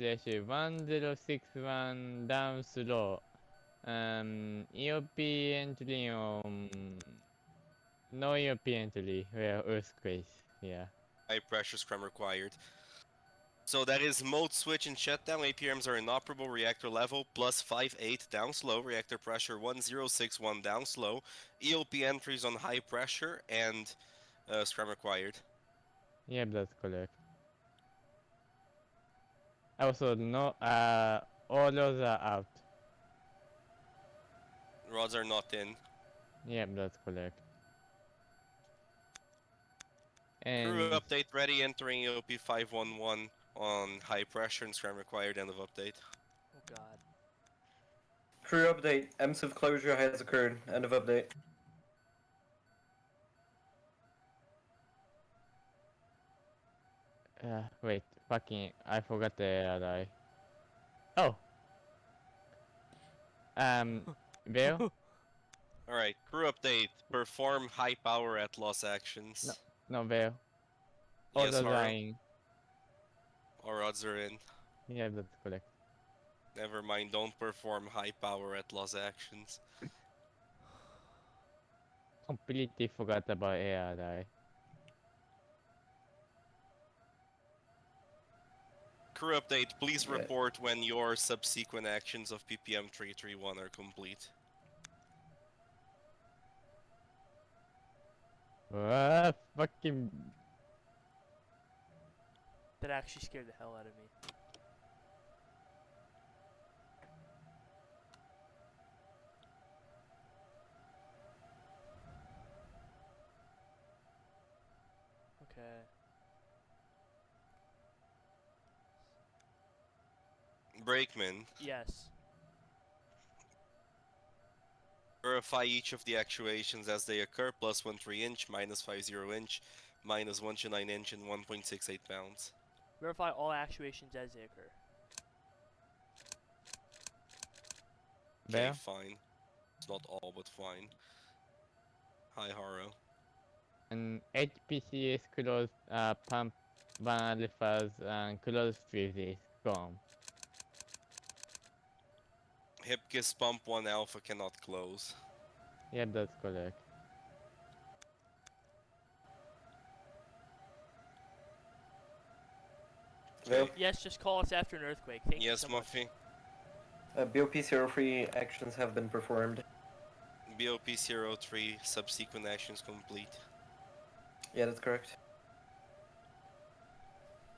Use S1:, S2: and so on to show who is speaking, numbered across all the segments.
S1: pressure 1061 down slow. EOP entry no EOP entry where earthquakes. Yeah.
S2: High pressure scrum required. So that is mode switch and shutdown. APMs are inoperable. Reactor level plus 58 down slow. Reactor pressure 1061 down slow. EOP entries on high pressure and scrum required.
S1: Yep, that's correct. Also, no, all those are out.
S2: Rods are not in.
S1: Yep, that's correct.
S2: Crew
S1: And
S2: update ready. Entering EOP 511 on high pressure and scrum required. End of update.
S3: Oh god.
S4: Crew update. MSIV closure has occurred. End of update.
S1: wait, fucking, I forgot the AI. Oh. Bill?
S2: Alright, crew update. Perform high power at loss actions.
S1: No, Bill.
S2: Yes,
S1: Auto
S2: Haru.
S1: dying.
S2: All rods are in.
S1: Yeah, that's correct.
S2: Never mind, don't perform high power at loss actions.
S1: Completely forgot about AI.
S2: Crew update, please
S4: Right.
S2: report when your subsequent actions of PPM 331 are complete.
S1: Fucking.
S3: That actually scared the hell out of me. Okay.
S2: Brakeman,
S3: Yes.
S2: verify each of the actuations as they occur, plus 1 3 inch, minus 50 inch, minus 1 9 inch, and 1.68 pounds.
S3: Verify all actuations as they occur.
S2: Okay,
S1: Bill?
S2: fine. It's not all, but fine. Hi, Haro.
S1: And HPCS close pump 1 alphas and close freezes. Gone.
S2: Hipkiss pump 1 alpha cannot close.
S1: Yep, that's correct.
S4: Bill?
S3: Yes, just call us after an earthquake. Thank you
S2: Yes,
S3: so much.
S2: Muffy.
S4: BOP-03 actions have been performed.
S2: BOP-03 subsequent actions complete.
S4: Yeah, that's correct.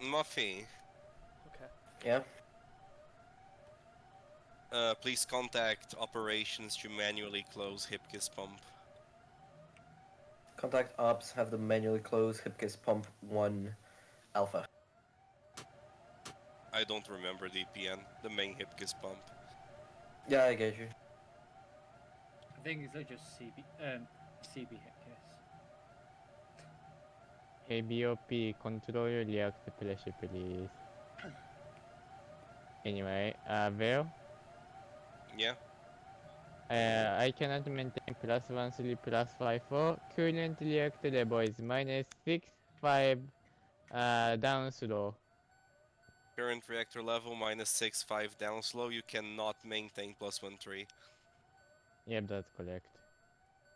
S2: Muffy,
S3: Okay.
S4: Yeah.
S2: please contact operations to manually close Hipkiss pump.
S4: Contact ops, have them manually close Hipkiss pump 1 alpha.
S2: I don't remember the PN, the main Hipkiss pump.
S4: Yeah, I get you.
S5: I think it's just CB hit case.
S1: Hey, BOP, control your reactor pressure, please. Anyway, Bill?
S2: Yeah?
S1: I cannot maintain plus 1 3 plus 5 4. Current reactor level is minus 6 5 down slow.
S2: Current reactor level minus 6.5 down slow, you cannot maintain plus 1.3.
S1: Yep, that's correct.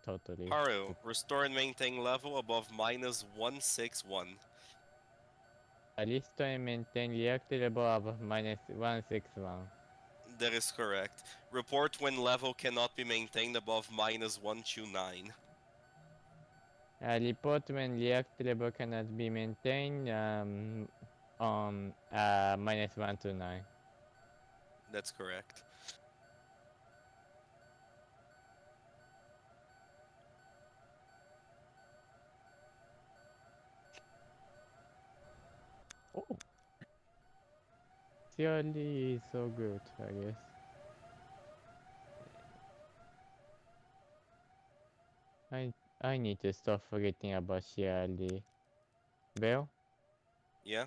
S1: Totally.
S2: Haru, restore and maintain level above minus 161.
S1: Restore and maintain reactor level above minus 161.
S2: That is correct. Report when level cannot be maintained above minus 129.
S1: Report when reactor level cannot be maintained on minus 129.
S2: That's correct.
S1: Oh. CRD is so good, I guess. I need to stop forgetting about CRD. Bill?
S2: Yeah?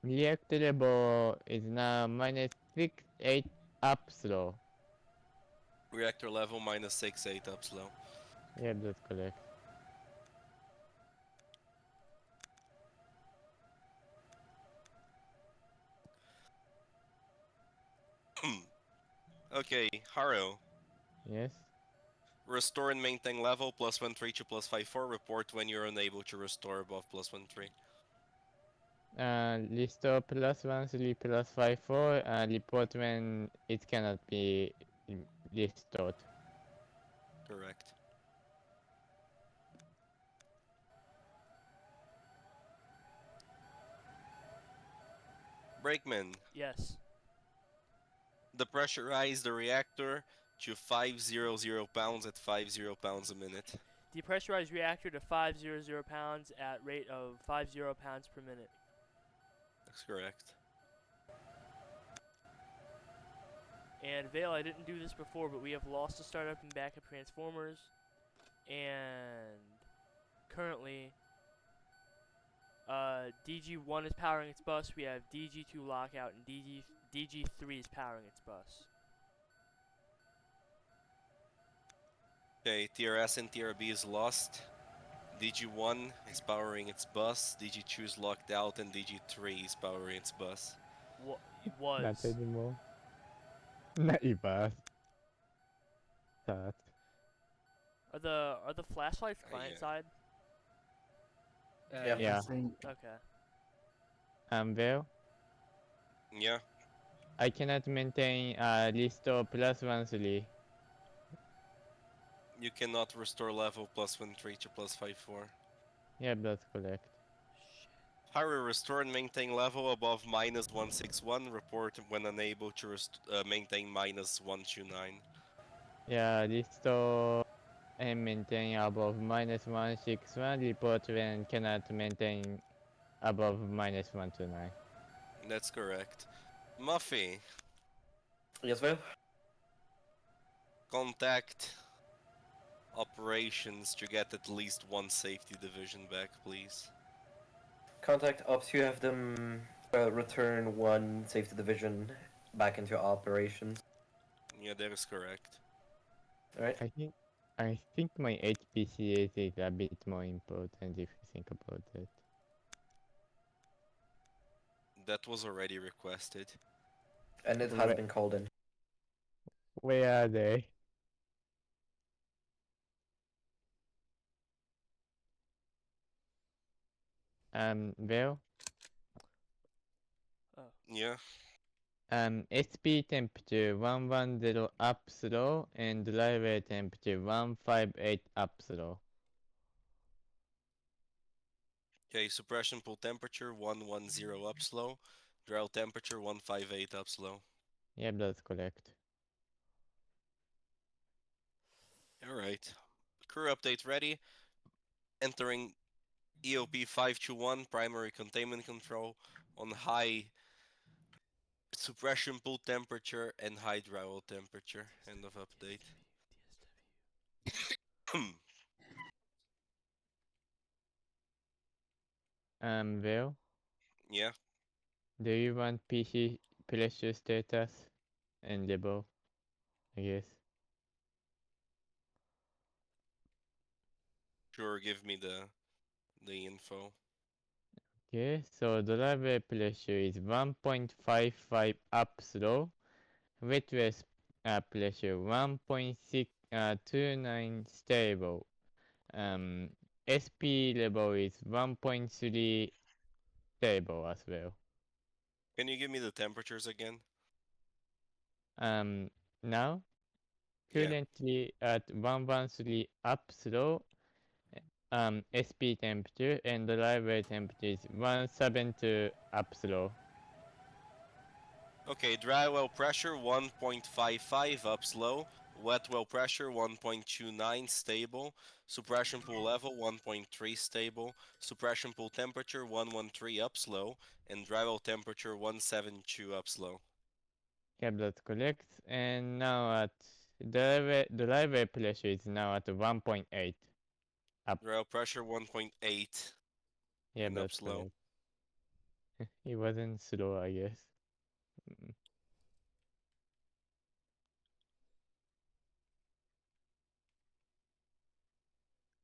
S1: Reactor level is now minus 6 8 up slow.
S2: Reactor level minus 6.8 up slow.
S1: Yep, that's correct.
S2: Okay, Haro.
S1: Yes.
S2: Restore and maintain level +1 3 to +5 4. Report when you're unable to restore above +1 3.
S1: Restore +1 3 +5 4. Report when it cannot be restored.
S2: Correct. Brakeman.
S3: Yes.
S2: Depressurize the reactor to 500 pounds at 50 pounds a minute.
S3: Depressurize reactor to 500 pounds at rate of 50 pounds per minute.
S2: That's correct.
S3: And Vale, I didn't do this before, but we have lost the startup and backup transformers. And currently, DG1 is powering its bus. We have DG2 lockout, and DG3 is powering its bus.
S2: Okay, TRS and TRB is lost. DG1 is powering its bus, DG2 is locked out, and DG3 is powering its bus.
S1: Not
S3: Was.
S1: anymore. Not even. Sad.
S3: Are the flashlights client
S2: Yeah.
S3: side?
S4: Yeah.
S1: Yeah.
S3: Okay.
S1: Vale,
S2: Yeah,
S1: I cannot maintain restore +1 3.
S2: you cannot restore level +1 3 to +5 4.
S1: Yeah, that's correct.
S2: Harry, restore and maintain level above -161. Report when unable to maintain -129.
S1: Yeah, restore and maintain above -161. Report when cannot maintain above -129.
S2: That's correct. Muffy,
S4: Yes, Vale?
S2: contact operations to get at least one safety division back, please.
S4: Contact ops, you have them return one safety division back into operations.
S2: Yeah, that is correct.
S4: Alright?
S1: I think my HPCA is a bit more important if you think about it.
S2: That was already requested.
S4: And it has been called in.
S1: Where are they? Well,
S2: Yeah.
S1: SP temperature 110 up slow and driveway temperature 158 up slow.
S2: Okay, suppression pool temperature 110 up slow. Drought temperature 158 up slow.
S1: Yeah, that's correct.
S2: Alright. Crew update ready. Entering EOP 521 primary containment control on high suppression pool temperature and high dry temperature. End of update.
S1: Well,
S2: Yeah,
S1: do you want PC pressure status and level? I guess.
S2: sure, give me the info.
S1: Okay, so driveway pressure is 1.55 up slow. Wetwest pressure 1.629 stable. SP level is 1.3 stable as well.
S2: Can you give me the temperatures again?
S1: Now
S2: Yeah.
S1: currently at 113 up slow. SP temperature and the driveway temperature is 172 up slow.
S2: Okay, dry well pressure 1.55 up slow. Wet well pressure 1.29 stable. Suppression pool level 1.3 stable. Suppression pool temperature 113 up slow. And dry well temperature 172 up slow.
S1: Yep, that's correct. And now at the driveway pressure is now at 1.8 up.
S2: Dry well pressure 1.8
S1: Yeah,
S2: and up
S1: that's
S2: slow.
S1: correct. It wasn't slow, I guess. Mm.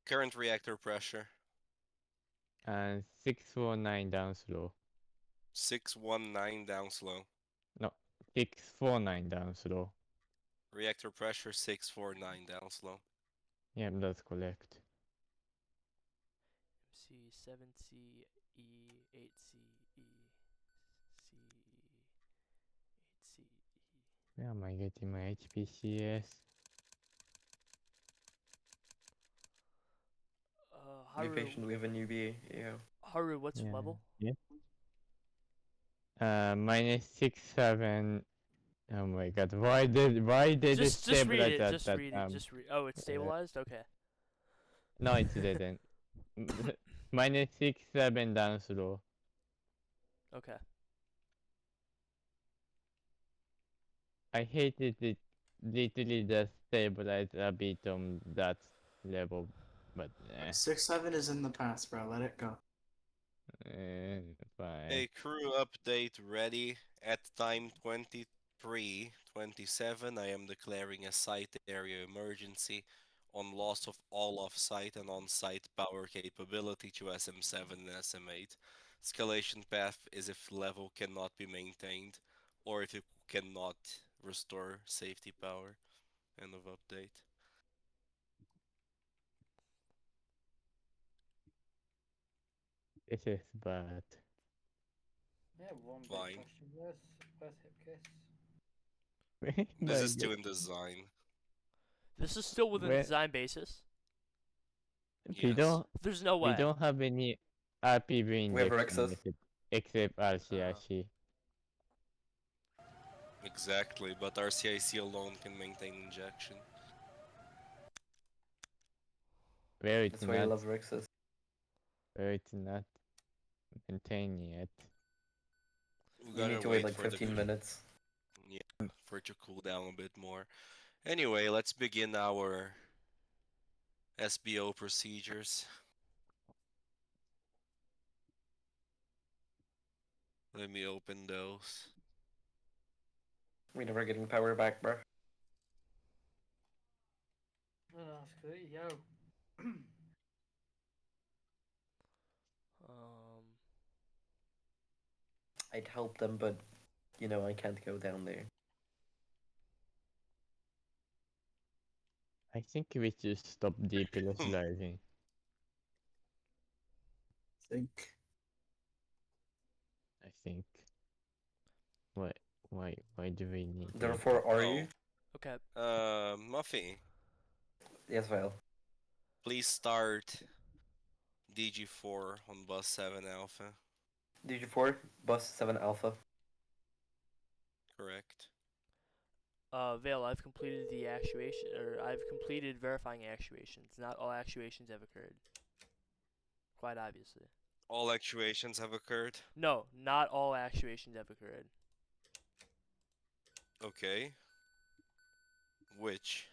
S2: Current reactor pressure
S1: And 649 down slow.
S2: 619 down slow.
S1: No, 649 down slow.
S2: Reactor pressure 649 down slow.
S1: Yeah, that's correct.
S3: MC 7C E 8C E C 8C E.
S1: Where am I getting my HPCS?
S4: Be
S3: Haru,
S4: patient, we have a newbie. Yeah.
S3: Haru, what's your level?
S1: Yeah. -6-7. Oh my god, why did it
S3: Just read
S1: stabilize
S3: it.
S1: at
S3: Just
S1: that
S3: read it. Just read. Oh, it's
S1: uh,
S3: stabilized. Okay.
S1: no, it didn't. -6-7 down slow.
S3: Okay.
S1: I hated it literally just stabilized a bit on that level, but
S6: 6-7 is in the past, bro. Let it go.
S1: fine.
S2: A crew update ready at time 23:27. I am declaring a site area emergency on loss of all off-site and on-site power capability to SM7 and SM8. Escalation path is if level cannot be maintained or if you cannot restore safety power. End of update.
S1: This is bad.
S5: Yeah, one big
S2: Fine.
S5: question. Where's Hipkiss?
S2: This
S1: My
S2: is still
S1: god.
S2: in design.
S3: This is still within
S1: Where
S3: design basis.
S1: we
S2: Yes.
S3: There's no way.
S1: don't have any RPV
S4: We have
S1: injection
S4: Rexus.
S1: except RCRC.
S2: Exactly, but RCIC alone can maintain injection.
S1: Where it's
S4: That's why I
S1: not
S4: love Rexus.
S1: maintained yet.
S2: We
S4: You need
S2: gotta
S4: to wait
S2: wait
S4: like
S2: for the
S4: 15 minutes.
S2: yeah, for it to cool down a bit more. Anyway, let's begin our SBO procedures. Let me open those.
S4: We're never getting power back, bro.
S5: Oh, that's good. Yo.
S3: Um.
S4: I'd help them, but you know I can't go down there.
S1: I think we should stop depressurizing.
S6: Think.
S1: I think. Why why do we need that?
S4: Therefore, are
S2: Oh.
S4: you?
S3: Okay.
S2: Muffy,
S4: Yes, well.
S2: please start DG4 on bus 7 Alpha.
S4: DG4, bus 7 Alpha.
S2: Correct.
S3: Vale, I've completed the actuation, or I've completed verifying actuations. Not all actuations have occurred. Quite obviously.
S2: All actuations have occurred.
S3: No, not all actuations have occurred.
S2: Okay. Which?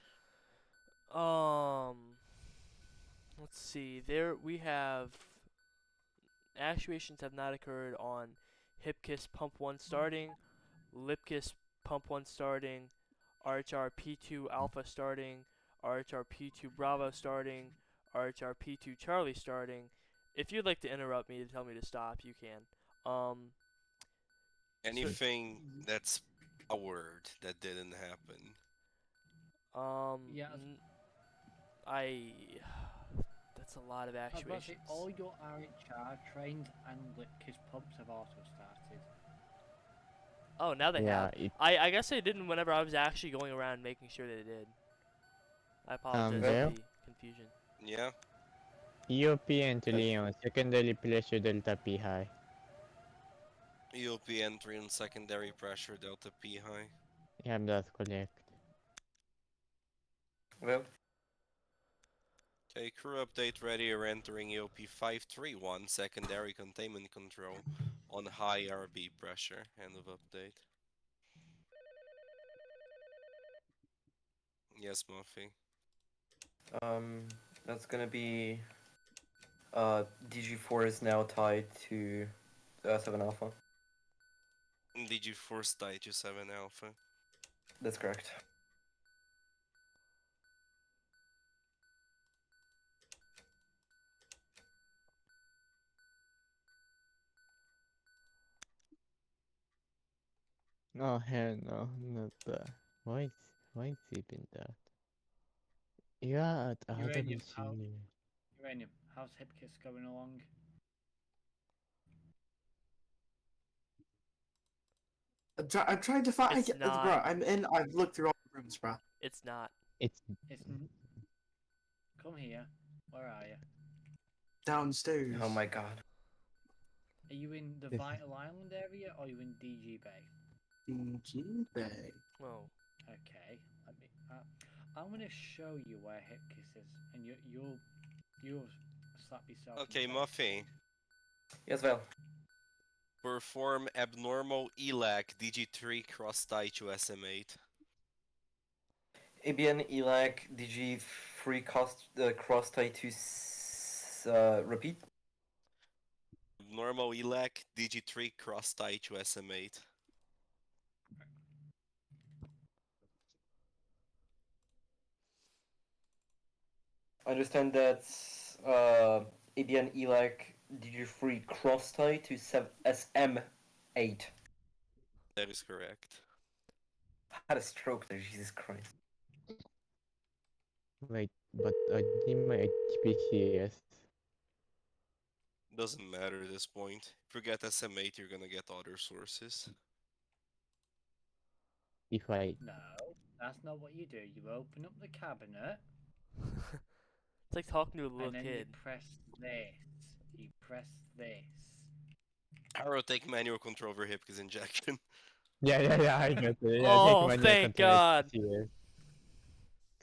S3: Let's see. There we have actuations have not occurred on Hipkiss Pump 1 starting, Lipkiss Pump 1 starting, RHR P2 Alpha starting, RHR P2 Bravo starting, RHR P2 Charlie starting. If you'd like to interrupt me to tell me to stop, you can.
S2: Anything that's powered that didn't happen.
S5: Yeah,
S3: I. That's a lot of
S5: I was about to say,
S3: actuations.
S5: all your RHR trains and Lipkiss pumps have also started.
S3: Oh, now they
S1: Yeah,
S3: have. I guess they didn't whenever I was actually going around making sure they did. I apologize
S1: Vale?
S3: for the confusion.
S2: Yeah.
S1: EOP and Leon, secondary pressure delta P high.
S2: EOP entry and secondary pressure delta P high.
S1: Yeah, that's correct.
S4: Well,
S2: Okay, crew update ready. We're entering EOP 531, secondary containment control on high RB pressure. End of update. Yes, Muffy.
S4: that's gonna be. DG4 is now tied to 7 Alpha.
S2: Did you force die to 7 Alpha?
S4: That's correct.
S1: Oh hell no, not the. Why? Why is sleeping that? Yeah, at
S5: Uranium,
S1: RWC.
S5: Uranium, how's Hipkiss going along?
S6: I tried to find.
S3: It's not.
S6: Bro, I'm in. I've looked through all the rooms, bro.
S3: It's not.
S1: It's
S5: It's come here. Where are you?
S6: Downstairs.
S4: Oh my god.
S5: Are you in the
S1: This is-
S5: Vital Island area or are you in DG Bay?
S6: DG Bay.
S3: Oh.
S5: Okay, let me. I'm gonna show you where Hipkiss is, and you'll slap yourself. in
S2: Okay,
S5: the face.
S2: Muffy.
S4: Yes, well.
S2: Perform abnormal ELAC DG3 cross tie to SM8.
S4: ABN ELAC DG free cost cross tie to repeat.
S2: Abnormal ELAC DG3 cross tie to SM8.
S4: I understand that ABN ELAC DG free cross tie to SM8.
S2: That is correct.
S4: Had a stroke there, Jesus Christ.
S1: wait, but I need my HPCS.
S2: Doesn't matter at this point. If you get SM8, you're gonna get other sources.
S1: If I
S5: No, that's not what you do. You open up the cabinet
S3: It's like talking to a little
S5: and then you
S3: kid.
S5: press this. You press this.
S2: Arrow take manual control over Hipkiss injection.
S1: yeah, I got it. Yeah,
S3: Oh,
S1: take manual
S3: thank
S1: control
S3: God.
S1: HPCS.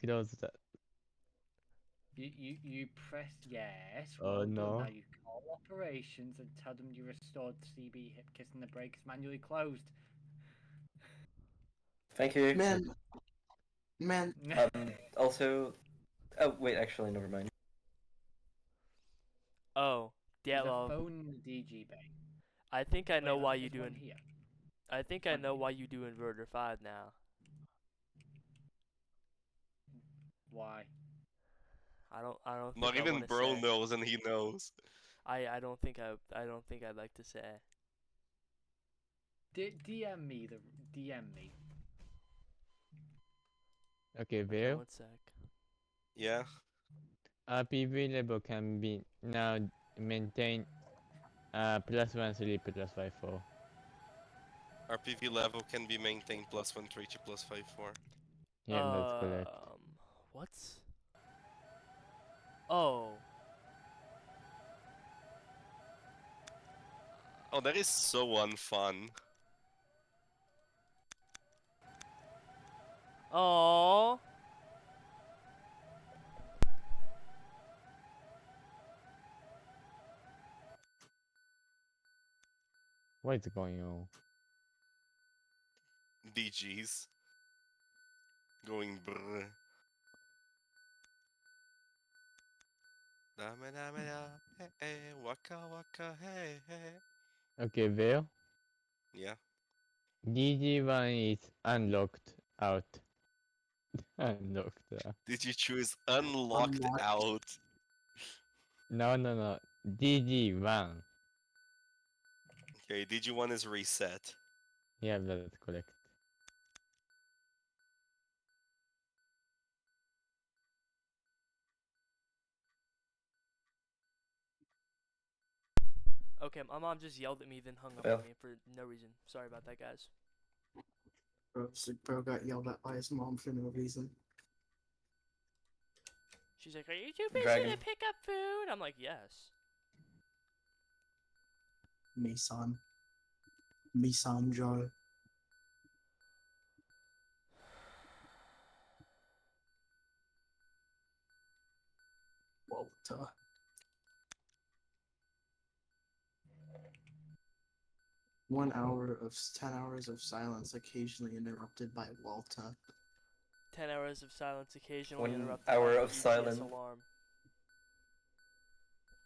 S1: Close that.
S5: You press yes.
S1: Oh,
S5: Well done.
S1: no.
S5: Now you call operations and tell them you restored CB Hipkiss and the brake is manually closed.
S4: Thank you.
S6: Man,
S4: Also, oh wait, actually, never mind.
S3: Oh,
S5: There's a
S3: Dyatlov.
S5: phone in the DG bay.
S3: I think I know
S5: Wait,
S3: why you
S5: there's
S3: do
S5: one
S3: in.
S5: here.
S3: I think I
S5: One
S3: know
S5: here.
S3: why you do inverter 5 now.
S5: Why?
S3: I don't think
S2: Not
S3: I
S2: even
S3: want to
S2: bro
S3: say.
S2: knows and he knows.
S3: I don't think I'd like to say.
S5: DM me the DM me.
S1: Okay,
S3: Okay,
S1: Will.
S3: 1 sec.
S2: Yeah.
S1: PV level can be now maintain +1 3 +5 4.
S2: RPV level can be maintained +1 3 to +5 4.
S1: Yeah, that's correct.
S3: What? Oh.
S2: Oh, that is so unfun.
S3: Oh.
S1: What is going on?
S2: DGs. Going brr. Dame dame da, hey hey, waka waka, hey hey.
S1: Okay, Will.
S2: Yeah.
S1: DG1 is unlocked out. Unlocked out.
S2: Did you choose unlocked
S6: Unlocked.
S2: out?
S1: No. DG1.
S2: Okay, DG1 is reset.
S1: Yeah, that's correct.
S3: Okay, my mom just yelled at me, then hung up
S4: Well.
S3: on me for no reason. Sorry about that, guys.
S6: bro got yelled at by his mom for no reason.
S3: She's like, "Are you too busy
S4: Dragon.
S3: to pick up food?" I'm like, "Yes."
S6: Misan Joe. Walter. One hour of 10 hours of silence, occasionally interrupted by Walter.
S3: 10 hours of silence, occasionally
S4: 1
S3: interrupted
S4: hour
S3: by an
S4: of
S3: EGS
S4: silence.
S3: alarm.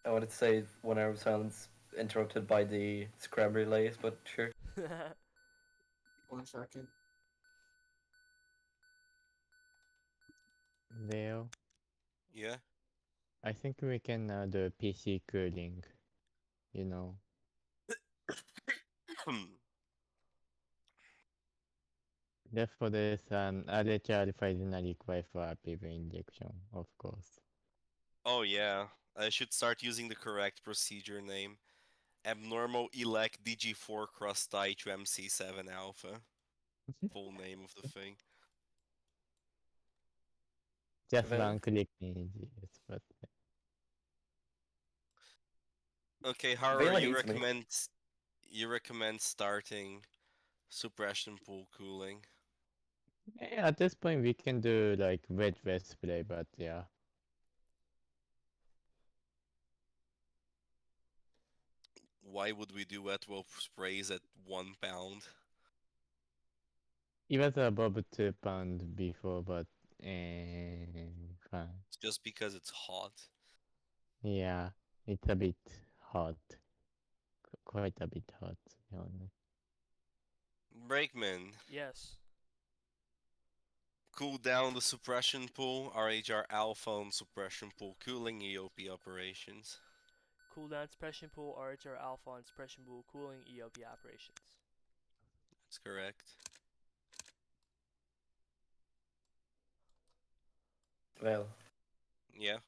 S4: I wanted to say 1 hour of silence interrupted by the scram relays, but sure.
S6: 1 second.
S1: Will.
S2: Yeah.
S1: I think we can do PC cooling. You know. Just for this, RH alpha is not required for APV injection, of course.
S2: Oh yeah, I should start using the correct procedure name. Abnormal elect DG4 cross tie to MC7 alpha. Full name of the thing.
S1: Just
S4: Well-
S1: one click in EGS, but
S2: Okay, Haru,
S4: Vela
S2: you
S4: hates me.
S2: recommend starting suppression pool cooling.
S1: yeah, at this point we can do like wedge west play, but yeah.
S2: Why would we do wet wolf sprays at 1 pound?
S1: It was above 2 pound before, but fine.
S2: It's just because it's hot.
S1: Yeah, it's a bit hot. Quite a bit hot, to be honest.
S2: Brakeman,
S3: Yes.
S2: cool down the suppression pool, RHR alpha on suppression pool cooling EOP operations.
S3: Cooldown suppression pool, RHR alpha on suppression pool cooling EOP operations.
S2: That's correct.
S4: Well,
S2: Yeah.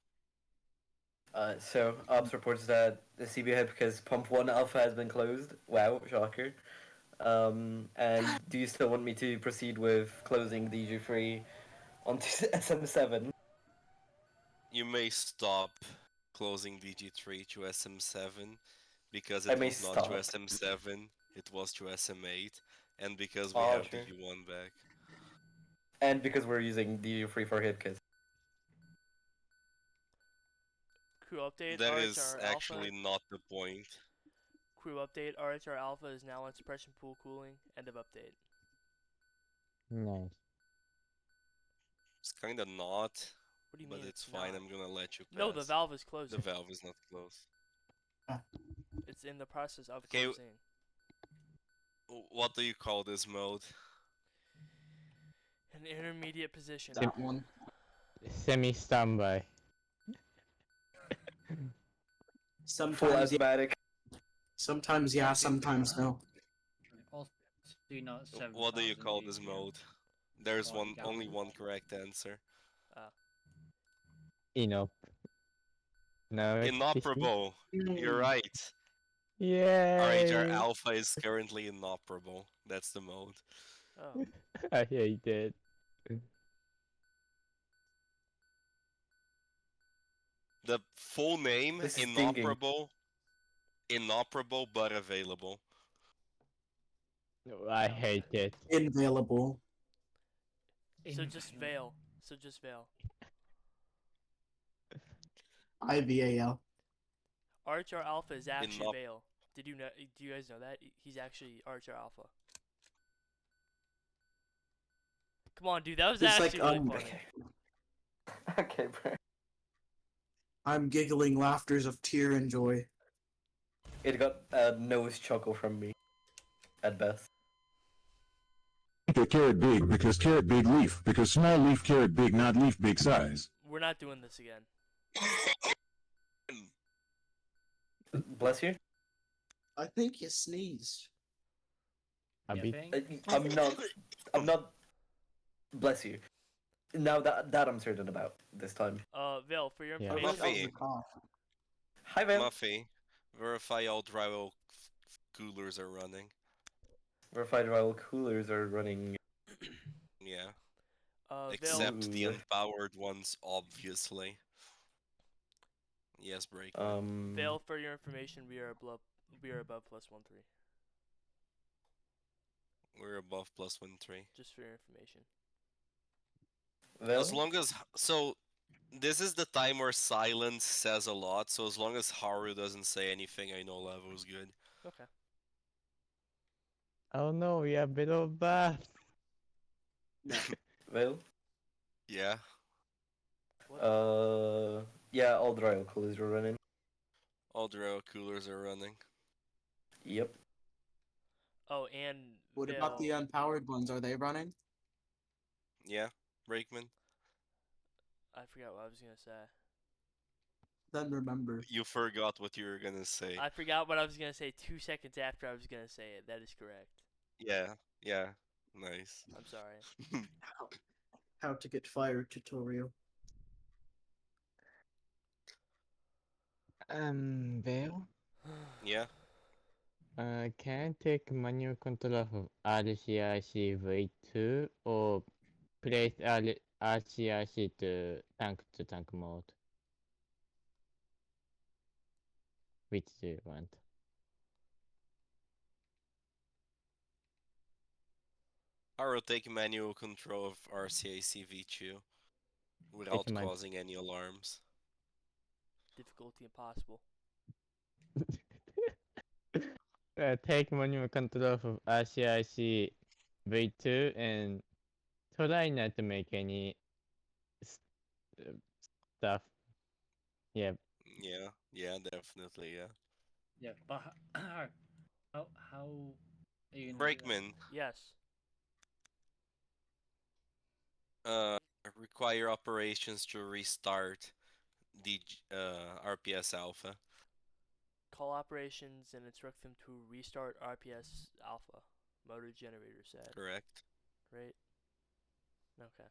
S4: so Ops reports that the CB Hibicus Pump 1 Alpha has been closed. Wow, shocker. And do you still want me to proceed with closing the EG3 onto SM7?
S2: You may stop closing DG3 to SM7 because
S4: I
S2: it
S4: may
S2: was not to
S4: stop.
S2: SM7, it was to SM8, and because we
S4: Oh,
S2: have
S4: true.
S2: DG1 back.
S4: And because we're using DG3 for Hibicus.
S3: Crew update,
S2: That is
S3: RHR
S2: actually
S3: alpha.
S2: not the point.
S3: Crew update, RHR alpha is now on suppression pool cooling. End of update.
S1: Nice.
S2: It's kinda not,
S3: What do you
S2: but
S3: mean
S2: it's
S3: it's
S2: fine,
S3: not?
S2: I'm gonna let you pass.
S3: No, the valve is closed.
S2: The valve is not closed.
S3: It's in the process of
S2: Okay,
S3: closing.
S2: What do you call this mode?
S3: An intermediate position.
S6: That one.
S1: Semi-standby.
S4: Full
S6: Sometimes,
S4: automatic.
S6: sometimes yeah, sometimes no.
S5: Also, do not 7,000
S2: What do you call this
S5: BPM.
S2: mode? There's
S5: What,
S2: only
S5: gallon?
S2: one correct answer.
S1: Inop. No, it's
S2: Inoperable. You're right. RHR
S1: Yay!
S2: Alpha is currently inoperable. That's the mode.
S3: Oh.
S1: I hate it.
S2: The full name,
S4: This is stinging.
S2: inoperable. Inoperable but available.
S1: I hate it.
S6: Inavailable.
S3: So just Veil. So just Veil.
S6: IVAL.
S3: RHR alpha is actually
S2: Inop-
S3: Veil. Did you know? Do you guys know that he's actually RHR alpha? Come on, dude. That was
S6: It's
S3: actually
S6: like,
S3: really funny.
S4: Okay, bro.
S6: I'm giggling laughters of tear and joy.
S4: It got a nose chuckle from me. At best.
S7: A carrot big because carrot big leaf because small leaf carrot big not leaf big size.
S3: We're not doing this again.
S4: Bless you.
S6: I think you sneezed.
S1: A
S5: You
S1: bit.
S5: think?
S4: I'm not. Bless you. Now that I'm certain about this time.
S3: Veil, for your
S1: Yeah.
S6: I
S3: information.
S6: thought that was
S2: Muffy.
S6: a cough.
S4: Hi, Vale.
S2: Muffy, verify all drywall coolers are running.
S4: Verified rival coolers are running.
S2: Yeah.
S3: Veil,
S2: Except the
S4: Ooh.
S2: unpowered ones, obviously. Yes, break.
S3: Veil, for your information, we are above +1-3.
S2: We're above +1-3.
S3: Just for your information.
S4: Vale?
S2: As long as this is the time where silence says a lot. So as long as Haru doesn't say anything, I know level is good.
S3: Okay.
S1: Oh no, we are below bath.
S4: Vale?
S2: Yeah.
S3: What?
S4: Yeah, all rival coolers are running.
S2: All drywall coolers are running.
S4: Yep.
S3: Oh, and
S6: What about the
S3: Veil-
S6: unpowered ones? Are they running?
S2: Yeah, Brakeman.
S3: I forgot what I was gonna say.
S6: Then remember.
S2: You forgot what you were gonna say.
S3: I forgot what I was gonna say 2 seconds after I was gonna say it. That is correct.
S2: Yeah, yeah. Nice.
S3: I'm sorry.
S6: How to get fired tutorial.
S1: Vale?
S2: Yeah.
S1: Can I take manual control of RCRC V2 or place RCRC to tank mode? Which do you want?
S2: I will take manual control of RCAC V2 without
S1: my-
S2: causing any alarms.
S3: Difficulty impossible.
S1: Take manual control of RCRC V2 and try not to make any stuff. Yeah,
S2: Yeah, definitely, yeah.
S5: Yeah, but how are you gonna do that?
S2: Brakeman,
S3: Yes.
S2: uh, require operations to restart the RPS alpha.
S3: Call operations and instruct them to restart RPS alpha. Motor generator said.
S2: Correct.
S3: Right? Okay.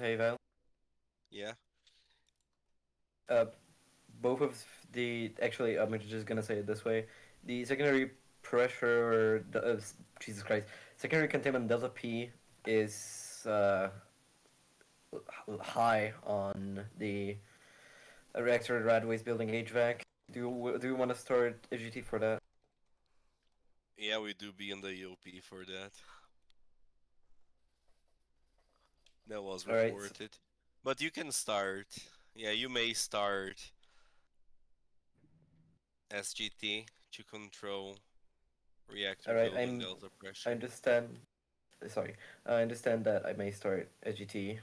S4: Hey Val.
S2: Yeah.
S4: Both of the actually, I'm just gonna say it this way: the secondary pressure, Jesus Christ, secondary containment delta P is high on the reactor Radways building HVAC. Do you want to start AGT for that?
S2: Yeah, we do be in the EOP for that. That was
S4: All right,
S2: reported. But you can start. Yeah, you may start SGT to control reactor
S4: All right,
S2: building delta
S4: I
S2: pressure.
S4: understand. Sorry, I understand that I may start SGT,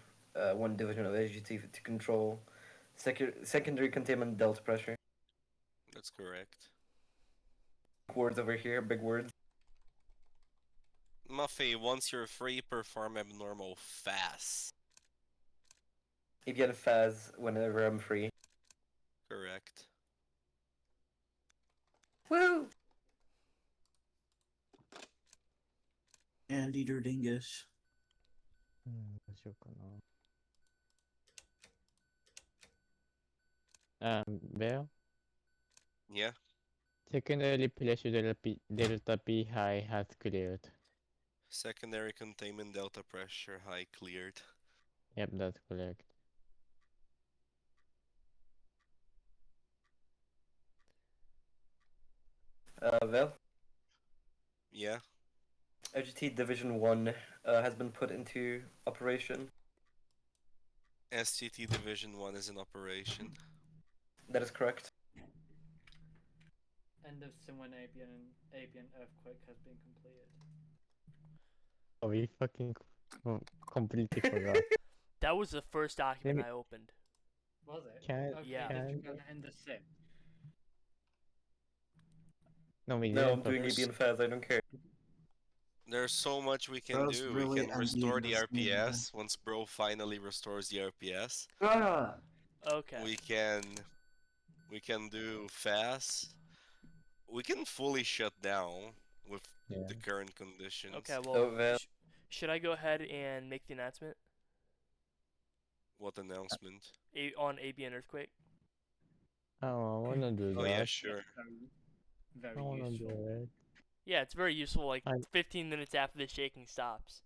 S4: one division of SGT to control secondary containment delta pressure.
S2: That's correct.
S4: Words over here, big words.
S2: Muffy, once you're free, perform abnormal fast.
S4: ABN Faz whenever I'm free.
S2: Correct.
S4: Woo!
S6: And Eater Dingus.
S1: どうしようかな。Bell?
S2: Yeah.
S1: Secondary pressure delta P high has cleared.
S2: Secondary containment delta pressure high cleared.
S1: Yep, that's correct.
S4: Vel?
S2: Yeah.
S4: LGT Division 1 has been put into operation.
S2: STT Division 1 is in operation.
S4: That is correct.
S5: End of Sinwin ABN earthquake has been completed.
S1: Oh, we fucking completely forgot.
S3: That was the first document I opened.
S5: Was it?
S1: Can-
S5: Okay,
S3: yeah.
S5: did you go to end of Sim?
S1: No, we
S4: No, I'm
S1: didn't.
S4: doing ABN Faz, I don't care.
S2: There's so much we can
S6: Bro's
S2: do.
S6: really
S2: We can restore the
S6: envying this game,
S2: RPS once Bro finally restores the RPS.
S3: Okay.
S2: We can do fast. We can fully shut down with
S1: Yeah.
S2: the current conditions.
S3: Okay,
S4: Oh,
S3: well,
S4: Vel.
S3: should I go ahead and make the announcement
S2: What announcement?
S3: on ABN Earthquake?
S1: Oh, I wanna do
S2: Oh
S1: that.
S2: yeah, sure.
S5: Very
S1: I wanna
S5: useful.
S1: do it.
S3: Yeah, it's very useful, like
S1: I-
S3: 15 minutes after the shaking stops.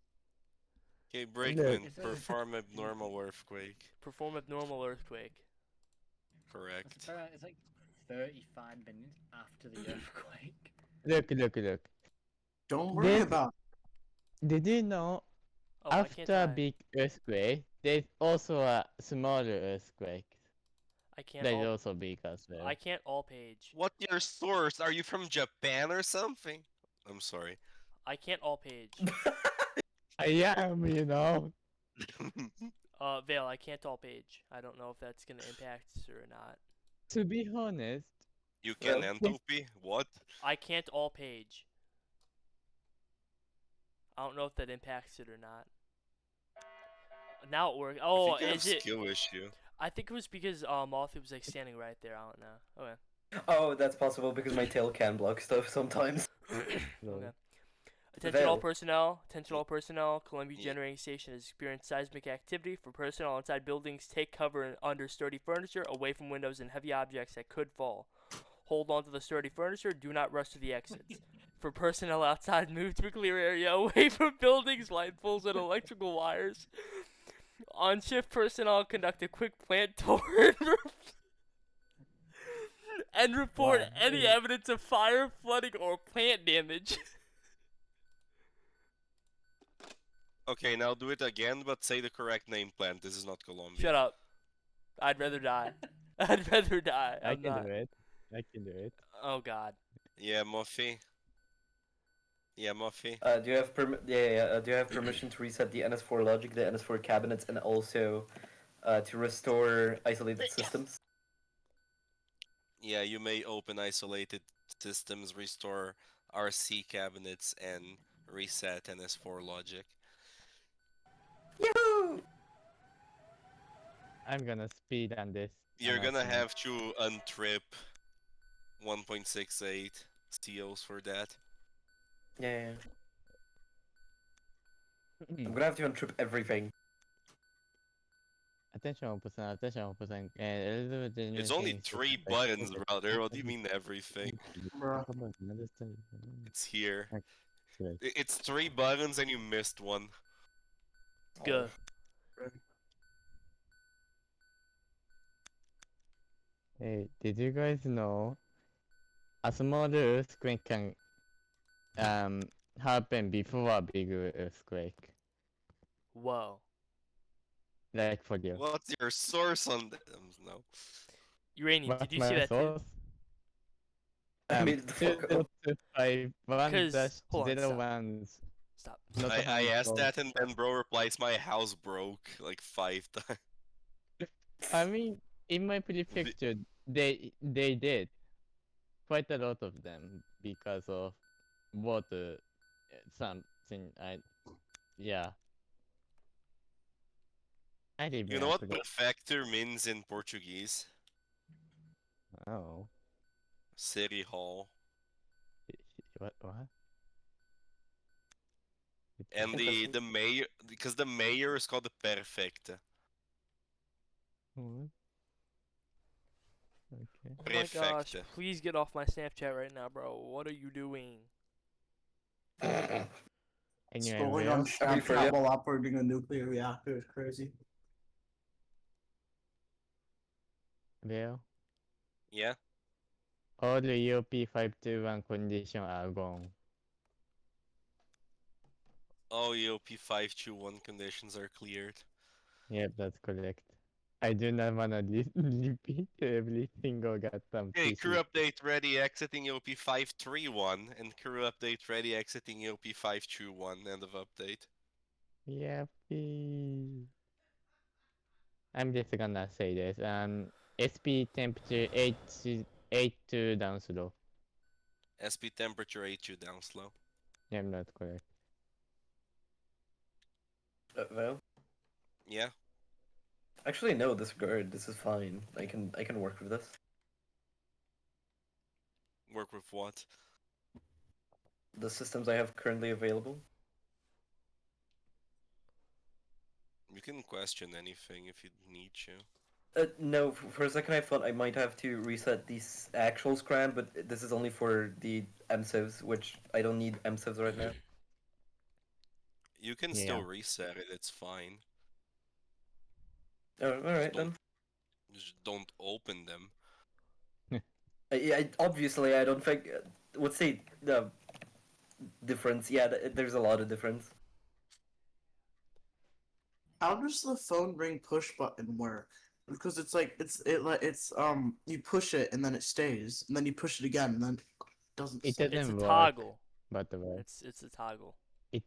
S2: Okay, Brakeman,
S5: Is it-
S2: perform abnormal earthquake.
S3: Perform abnormal earthquake.
S2: Correct.
S5: It's like 35 minutes after the earthquake.
S1: Look.
S6: Don't worry
S1: Did-
S6: about
S1: Did you know
S3: Oh, I can't
S1: after a
S3: die.
S1: big earthquake, there's also a smaller earthquake
S3: I can't
S1: that is
S3: all.
S1: also big as well.
S3: I can't all page.
S2: What your source? Are you from Japan or something? I'm sorry.
S3: I can't all page.
S1: I am, you know.
S3: Vale, I can't all page. I don't know if that's gonna impact or not.
S1: To be honest,
S2: You can
S4: Well,
S2: entropy? What?
S3: I can't all page. I don't know if that impacts it or not. Now it works. Oh,
S2: I think you have
S3: is it?
S2: skill issue.
S3: I think it was because Mothi was like standing right there. I don't know. Okay.
S4: Oh, that's possible because my tail can block stuff sometimes.
S1: no.
S3: Okay. Attention all
S4: Vel.
S3: personnel. Attention all personnel. Columbia
S2: Ye-
S3: Generating Station has experienced seismic activity. For personnel inside buildings, take cover under sturdy furniture, away from windows and heavy objects that could fall. Hold on to the sturdy furniture. Do not rush to the exits. For personnel outside, move to a clear area away from buildings, light poles, and electrical wires. On shift personnel conduct a quick plant tour and report
S6: Wow.
S3: any evidence of fire, flooding, or plant damage.
S2: Okay, now do it again, but say the correct name plant. This is not Colombia.
S3: Shut up. I'd rather die. I'd rather die.
S1: I
S3: I'm
S1: can
S3: not.
S1: do it. I can do it.
S3: Oh god.
S2: Yeah, Muffy. Yeah, Muffy.
S4: Do you have do you have permission to reset the NS4 logic, the NS4 cabinets, and also to restore isolated systems?
S2: Yeah, you may open isolated systems, restore RC cabinets, and reset NS4 logic.
S4: Yoo-hoo!
S1: I'm gonna speed on this.
S2: You're gonna
S1: announcement.
S2: have to untrip 1.68 COs for that.
S4: Yeah. I'm gonna have to untrip everything.
S1: Attention all personnel, attention all personnel. Elizabeth
S2: It's only 3 buttons, brother. What do you mean everything?
S6: Bruh.
S2: It's here.
S1: Right.
S2: It's 3 buttons and you missed one.
S3: Good.
S1: Hey, did you guys know a small earthquake can happen before a big earthquake?
S3: Whoa.
S1: Like for you.
S2: What's your source on that? No.
S3: Uranium,
S1: What's
S3: did you see
S1: my
S3: that too?
S1: source?
S4: I made the fuck up.
S1: 251
S3: 'Cause- hold on,
S1: zero
S3: stop.
S1: ones.
S3: Stop.
S1: Not a
S2: I asked
S1: handful.
S2: that and then bro replies my house broke like 5 times.
S1: I mean, in my prefecture, they did quite a lot of them because of water, something. Yeah. I live
S2: You
S1: in
S2: know
S1: a
S2: what
S1: pretty-
S2: prefecture means in Portuguese?
S1: Oh.
S2: City hall.
S1: What?
S2: And the mayor, because the mayor is called the prefect.
S1: What? Okay.
S3: Oh my gosh,
S2: Prefect.
S3: please get off my Snapchat right now, bro. What are you doing?
S1: Anyway,
S6: Scrolling on
S1: Will,
S4: Happy for ya.
S6: Snapchat while operating a nuclear reactor is crazy.
S2: Yeah?
S1: all the EOP 521 conditions are gone.
S2: All EOP 521 conditions are cleared.
S1: Yep, that's correct. I do not wanna repeat every single goddamn
S2: Okay,
S1: PC.
S2: crew update ready exiting EOP 531 and crew update ready exiting EOP 521. End of update.
S1: Yep. I'm just gonna say this. SP temperature 82 down slow.
S2: SP temperature 82 down slow.
S1: Yep, that's correct.
S4: Well,
S2: Yeah?
S4: actually, no. Disregard. This is fine. I can work with this.
S2: Work with what?
S4: The systems I have currently available.
S2: You can question anything if you need to.
S4: No, for a second I thought I might have to reset these actual scram, but this is only for the MSIVs, which I don't need MSIVs right now.
S2: You can
S1: Yeah.
S2: still reset it, it's fine.
S4: Oh, alright then.
S2: Just don't open them.
S4: Obviously, I don't think. What's the difference? Yeah, there's a lot of difference.
S6: How does the phone ring push button work? Because it's like it's you push it and then it stays, and then you push it again and then it doesn't.
S1: It
S6: stay.
S3: It's a
S1: doesn't work.
S3: toggle.
S1: By the way,
S3: It's a toggle.
S1: it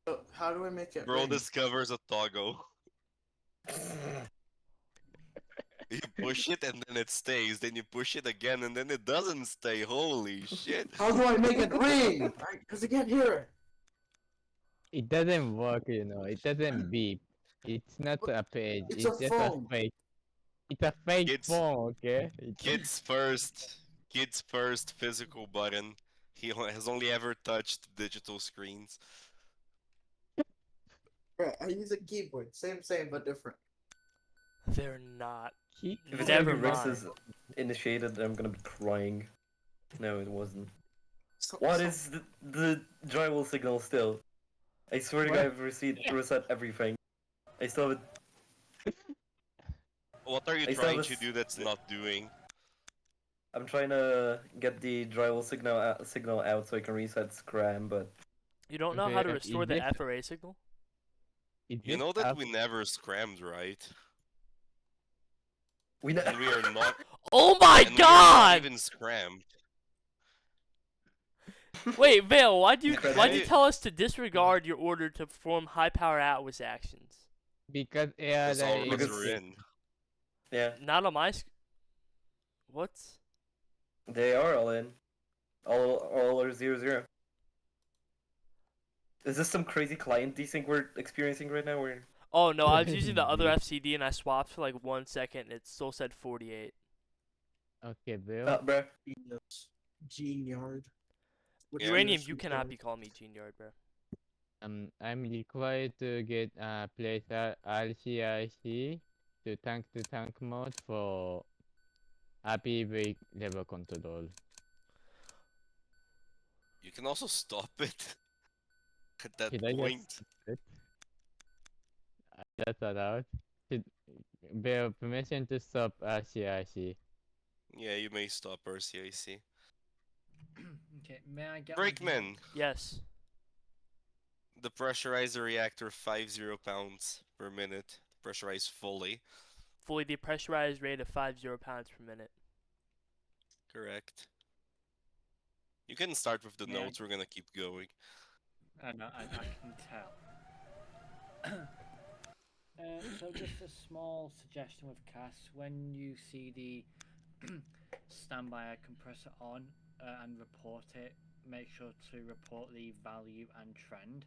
S6: So how do I make it
S2: Bro
S6: ring?
S2: discovers a toggle. You push it and then it stays, then you push it again and then it doesn't stay. Holy shit.
S6: How do I make it ring? Because I can't hear it.
S1: doesn't work. It doesn't beep. It's not a page.
S6: It's
S1: It's
S6: a
S1: just
S6: phone.
S1: a fake. It's a fake
S2: Kids-
S1: phone. Okay.
S2: Kid's first physical button. has only ever touched digital screens.
S6: Right, I use a keyboard. Same, but different.
S3: They're not.
S1: Key-
S4: If it's gonna
S3: Never
S4: be Rick's
S3: mind.
S4: initiated, I'm gonna be crying. No, it wasn't.
S6: So,
S4: What
S6: so-
S4: is the drywall signal still? I swear to God, I've reset everything. I still have it.
S2: What are you
S4: I still
S2: trying
S4: have
S2: to
S4: this-
S2: do that's not doing?
S4: I'm trying to get the drywall signal out so I can reset Scram, but
S3: You don't know how to
S1: Where
S3: restore
S1: is
S3: the
S1: this?
S3: FRA signal?
S1: Is
S2: You
S1: this
S2: know that
S1: up?
S2: we never scrammed, right?
S4: we
S2: And we are not.
S3: Oh my
S2: and we are not
S3: god!
S2: even scrammed.
S3: Wait, Vale, why'd you
S2: Incredible.
S3: tell us to disregard your order to perform high power Atlas actions?
S1: Because
S2: Because all of us
S4: Because-
S2: are in.
S4: yeah,
S3: Not on my What?
S4: they are all in. All are 0-0. Is this some crazy client desync we're experiencing right now? Or
S3: Oh no, I was using the other
S1: Indeed.
S3: FCD and I swapped for like 1 second and it still said 48.
S1: Okay, Bill.
S4: bruh.
S6: Genius. Geniard. Which
S2: Yeah.
S3: Uranium,
S6: is
S3: you
S6: some
S3: cannot
S6: sort
S3: be calling me Geniard, bro.
S1: I'm required to get place RCIC to tank mode for happy brake level control.
S2: You can also stop it. At that
S1: Should I
S2: point.
S1: just it? That's allowed. Should Bill permission to stop RCIC.
S2: Yeah, you may stop RCIC.
S5: Okay, may I get my
S2: Brakeman!
S3: Yes.
S2: The pressurizer reactor 50 pounds per minute. Pressurized fully.
S3: Fully depressurized rate of 50 pounds per minute.
S2: Correct. You can start with the
S5: Yeah.
S2: notes, we're gonna keep going.
S5: I know, I can tell. So just a small suggestion with CAS, when you see the standby air compressor on and report it, make sure to report the value and trend.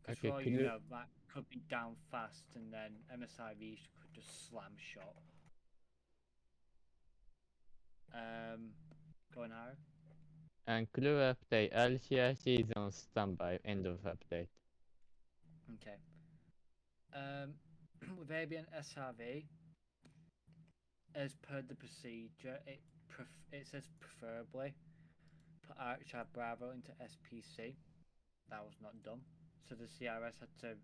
S5: Because
S1: Okay,
S5: for all
S1: could
S5: you
S1: you-
S5: know, that could be down fast and then MSIV could just slam shot. Going higher.
S1: And crew update. RCIC is on standby. End of update.
S5: Okay. With ABN SRV, as per the procedure, it says preferably put Archer Bravo into SPC. That was not done, so the CRS had to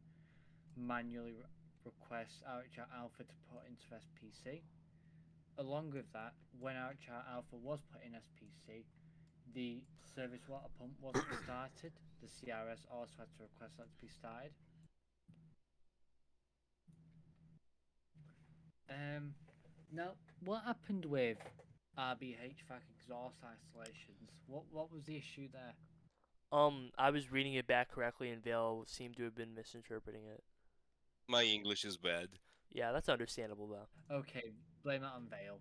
S5: manually request Archer Alpha to put into SPC. Along with that, when Archer Alpha was put in SPC, the service water pump wasn't started. The CRS also had to request that to be started. Now, what happened with RBH HVAC exhaust isolations? What was the issue there?
S3: I was reading it back correctly and Vale seemed to have been misinterpreting it.
S2: My English is bad.
S3: Yeah, that's understandable though.
S5: Okay, blame it on Vale.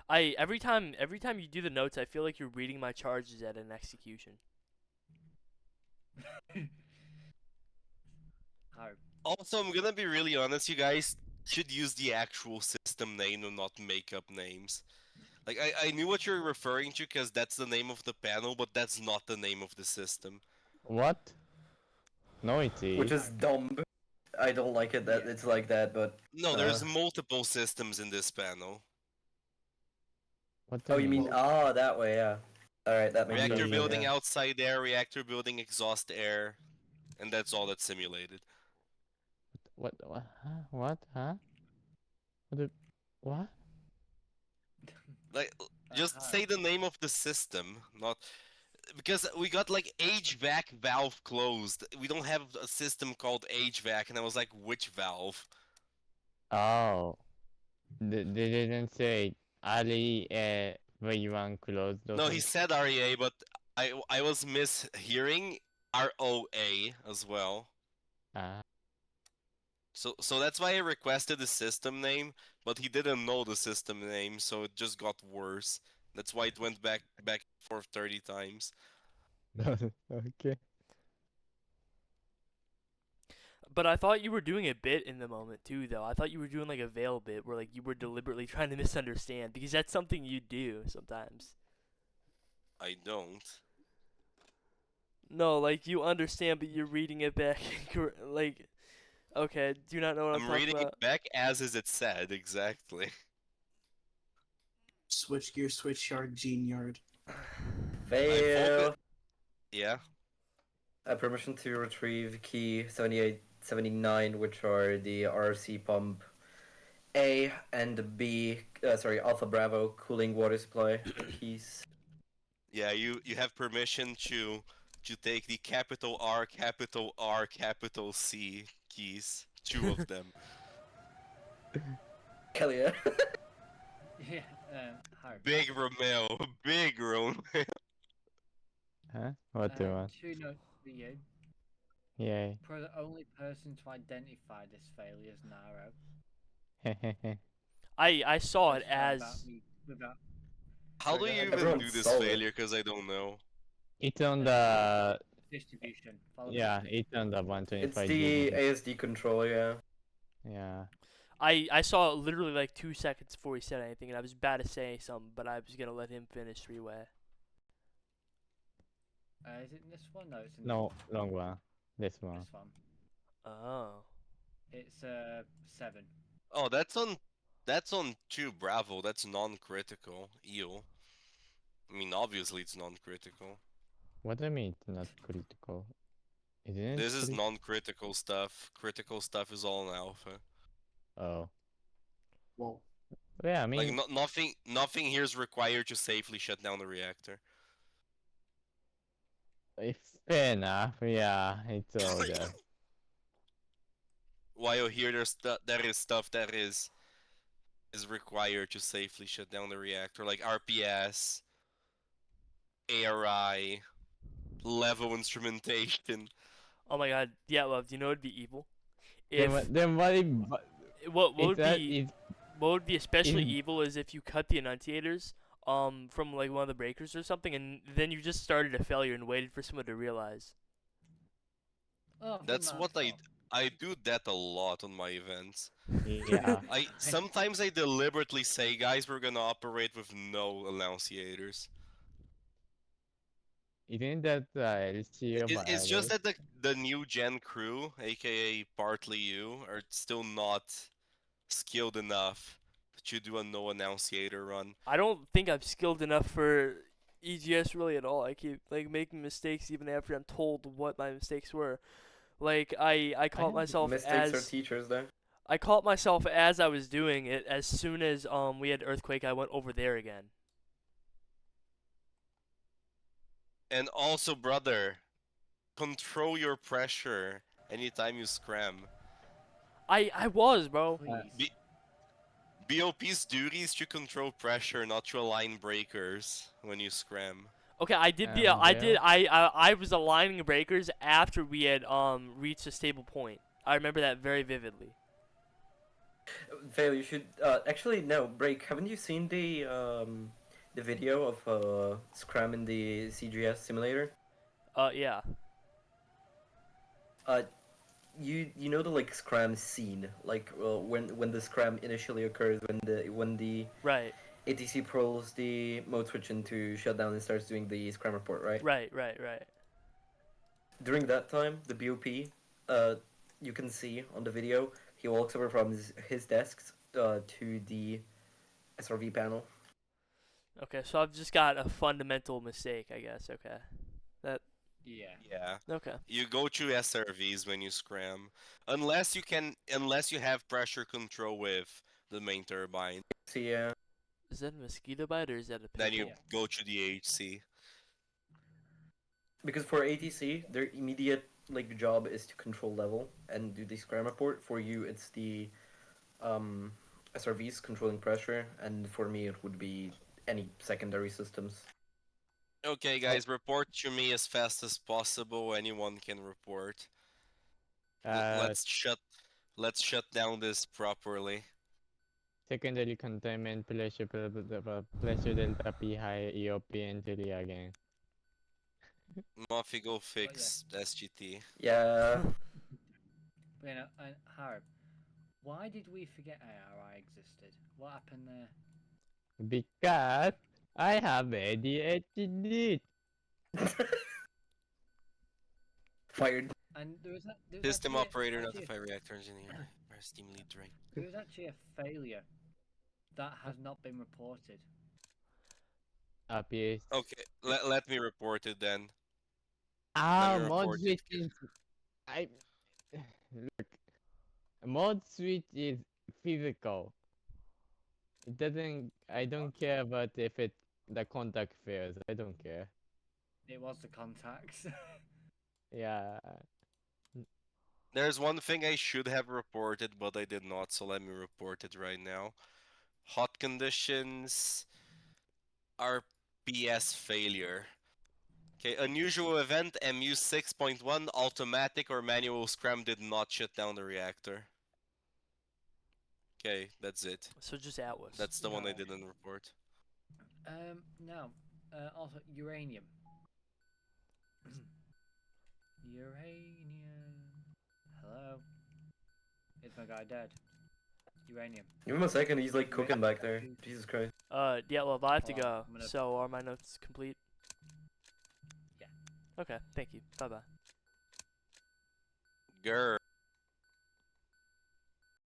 S5: Alright.
S3: Every time you do the notes, I feel like you're reading my charges at an execution.
S5: How?
S2: Also, I'm gonna be really honest, you guys should use the actual system name and not make up names. Like, I knew what you're referring to because that's the name of the panel, but that's not the name of the system.
S1: What? No, it is.
S4: Which is dumb. I don't like it that
S5: Yeah.
S4: it's like that, but
S2: No, there's
S4: Uh.
S2: multiple systems in this panel.
S1: What do
S4: oh, you mean that way? Yeah. All right, that makes
S2: Reactor
S4: sense.
S2: building
S4: yeah.
S2: outside air, reactor building exhaust air, and that's all that's simulated.
S1: What? Huh? What? Huh? What?
S2: Like, just
S5: Uh-huh.
S2: say the name of the system, not because we got like HVAC valve closed. We don't have a system called HVAC, and I was like, which valve?
S1: Oh. They didn't say Ali V1 closed or
S2: No, he
S1: something?
S2: said REA, but I was mishearing ROA as well.
S1: Ah.
S2: So that's why I requested the system name, but he didn't know the system name, so it just got worse. That's why it went back and forth 30 times.
S1: Okay.
S3: But I thought you were doing a bit in the moment too, though. I thought you were doing like a Vale bit where like you were deliberately trying to misunderstand because that's something you do sometimes.
S2: I don't.
S3: No, like you understand, but you're reading it back. Like, okay, do you not know what I'm
S2: I'm
S3: talking
S2: reading
S3: about?
S2: it back as is it said, exactly.
S6: Switch gear, switch yard, gene yard.
S2: I focus.
S4: Fail.
S2: Yeah.
S4: Permission to retrieve key 78, 79, which are the RC pump A and B, sorry, Alpha Bravo cooling water supply keys.
S2: Yeah, you have permission to take the capital R, capital R, capital C keys. Two of them.
S4: Hell yeah.
S5: Yeah, Harry.
S2: Big Romeo, big Romeo.
S1: Huh? What do you want?
S5: 2 notes for you.
S1: Yay.
S5: For the only person to identify this failure as Naro.
S3: I saw it
S5: Just lie about
S3: as
S5: me without.
S2: How
S5: Sorry,
S2: do
S5: go
S2: you
S5: ahead.
S2: even
S4: Everyone
S2: do this
S4: saw it.
S2: failure? Because I don't know.
S1: It's on
S5: It's
S1: the
S5: distribution. Follow
S1: yeah,
S5: me.
S1: it's on the
S4: It's
S1: 125
S4: the
S1: GB.
S4: ASD controller, yeah.
S1: Yeah.
S3: I saw it literally like 2 seconds before he said anything, and I was about to say something, but I was gonna let him finish three-way.
S5: Is it in this one? No, it's in
S1: No, long one. This one.
S5: this one.
S3: Oh.
S5: It's 7.
S2: Oh, that's on 2 Bravo. That's non-critical. Eel. I mean, obviously it's non-critical.
S1: What do you mean it's not critical? Isn't it
S2: This is
S1: critical?
S2: non-critical stuff. Critical stuff is all in alpha.
S1: Oh.
S6: Whoa.
S1: Yeah, I
S2: Like
S1: mean,
S2: nothing here is required to safely shut down the reactor.
S1: it's fair enough. Yeah, it's all there.
S2: While here there is stuff that is required to safely shut down the reactor, like RPS, ARI, level instrumentation.
S3: Oh my god. Yeah, love. Do you know what'd be evil?
S1: Then
S3: If
S1: what if
S3: what
S1: is
S3: would
S1: that
S3: be
S1: is
S3: what would be especially
S1: is
S3: evil is if you cut the enunciators from like one of the breakers or something, and then you just started a failure and waited for someone to realize.
S5: Oh, I've done
S2: That's
S5: that
S2: what
S5: before.
S2: I do that a lot on my events.
S1: yeah.
S2: I sometimes I deliberately say, guys, we're gonna operate with no annunciators.
S1: Isn't that LC of
S2: It's just
S1: others?
S2: that the new gen crew, aka partly you, are still not skilled enough to do a no annunciator run.
S3: I don't think I'm skilled enough for EGS really at all. I keep like making mistakes even after I'm told what my mistakes were. Like I caught myself
S4: Mistakes are
S3: as
S4: teachers, though.
S3: I caught myself as I was doing it. As soon as we had earthquake, I went over there again.
S2: And also, brother, control your pressure anytime you scram.
S3: I was, bro.
S5: Please.
S2: BOP's duty is to control pressure, not to align breakers when you scram.
S3: Okay, I did the
S1: Bill?
S3: I was aligning breakers after we had reached a stable point. I remember that very vividly.
S4: Vale, you should actually no break. Haven't you seen the video of Scram in the CGS simulator?
S3: Yeah.
S4: Uh, you know the like Scram scene, like when the Scram initially occurs, when the
S3: Right.
S4: ATC pulls the mode switch into shutdown and starts doing the Scram report, right?
S3: Right. Right. Right.
S4: During that time, the BOP, uh, you can see on the video, he walks over from his desk to the SRV panel.
S3: Okay, so I've just got a fundamental mistake, I guess. Okay. That
S5: Yeah.
S2: Yeah.
S3: okay.
S2: You go to SRVs when you scram. Unless you have pressure control with the main turbine.
S4: See, yeah.
S3: Is that a mosquito bite or is that a
S2: Then
S3: pimple?
S2: you go to the HC.
S4: Because for ATC, their immediate like job is to control level and do the scram report. For you, it's the um, SRVs controlling pressure, and for me, it would be any secondary systems.
S2: Okay, guys, report to me as fast as possible. Anyone can report.
S1: Uh,
S2: Let's shut down this properly.
S1: secondary containment, pressure delta P high, EOP entry again.
S2: Muffy, go fix SGT.
S4: Yeah,
S5: But, and Harb, why did we forget ARI existed? What happened there?
S1: Because I have ADHD.
S4: Fired.
S5: And there was
S2: System
S5: actually
S2: operator,
S5: actually
S2: notify reactor engineer. Press team lead drink.
S5: there was actually a failure that has not been reported.
S1: Yes.
S2: Okay, let me report it then. Let
S1: Ah,
S2: me
S1: mod
S2: report it.
S1: switch is. I look. Mod switch is physical. It doesn't. I don't care about if the contact fails. I don't care.
S5: It was the contacts.
S1: Yeah.
S2: There's one thing I should have reported, but I did not, so let me report it right now. Hot conditions, RPS failure. Okay, unusual event, MU 6.1, automatic or manual scram did not shut down the reactor. Okay, that's it.
S3: So just Atlas.
S2: That's the one I
S5: No.
S2: didn't report.
S5: Now, also uranium. Uranium. Hello. Is my guy dead? Uranium.
S4: Give him a second. He's like cooking back there. Jesus Christ.
S3: Yeah, well, I have to
S5: Hold on,
S3: go.
S5: I'm gonna-
S3: So are my notes complete?
S5: Yeah.
S3: Okay, thank you. Bye bye.
S2: Grr.